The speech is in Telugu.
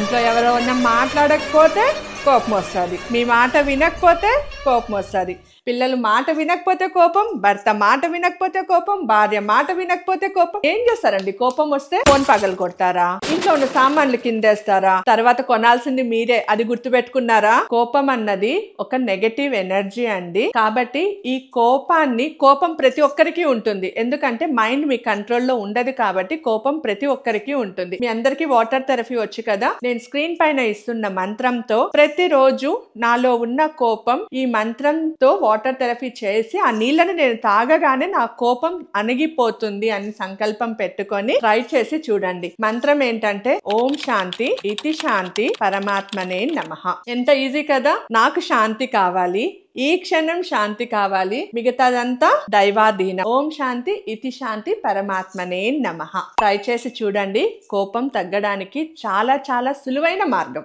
ఇంట్లో ఎవరైనా మాట్లాడకపోతే కోపం వస్తుంది, మీ మాట వినకపోతే కోపం వస్తుంది. పిల్లలు మాట వినకపోతే కోపం, భర్త మాట వినకపోతే కోపం, భార్య మాట వినకపోతే కోపం. ఏం చేస్తారండి కోపం వస్తే? ఫోన్ పగలు కొడతారా, ఇంట్లో ఉన్న సామాన్లు కిందేస్తారా, తర్వాత కొనాల్సింది మీరే. అది గుర్తుపెట్టుకున్నారా? కోపం అన్నది ఒక నెగటివ్ ఎనర్జీ అండి. కాబట్టి ఈ కోపం ప్రతి ఒక్కరికి ఉంటుంది, ఎందుకంటే మైండ్ మీ కంట్రోల్లో ఉండదు కాబట్టి కోపం ప్రతి ఒక్కరికి ఉంటుంది. మీ అందరికీ వాటర్ థెరపీ వచ్చు కదా. నేను స్క్రీన్ పైన ఇస్తున్న మంత్రంతో ప్రతిరోజు నాలో ఉన్న కోపం ఈ మంత్రంతో వాటర్ థెరపీ చేసి ఆ నీళ్ళని నేను తాగగానే నా కోపం అణిగిపోతుంది అని సంకల్పం పెట్టుకొని ట్రై చేసి చూడండి. మంత్రం ఏంటంటే ఓం శాంతి ఇతి శాంతి పరమాత్మనే నమః. ఎంత ఈజీ కదా. నాకు శాంతి కావాలి, ఈ క్షణం శాంతి కావాలి, మిగతాదంతా దైవాధీనం. ఓం శాంతి ఇతి శాంతి పరమాత్మనే నమః. ట్రై చేసి చూడండి. కోపం తగ్గడానికి చాలా చాలా సులువైన మార్గం.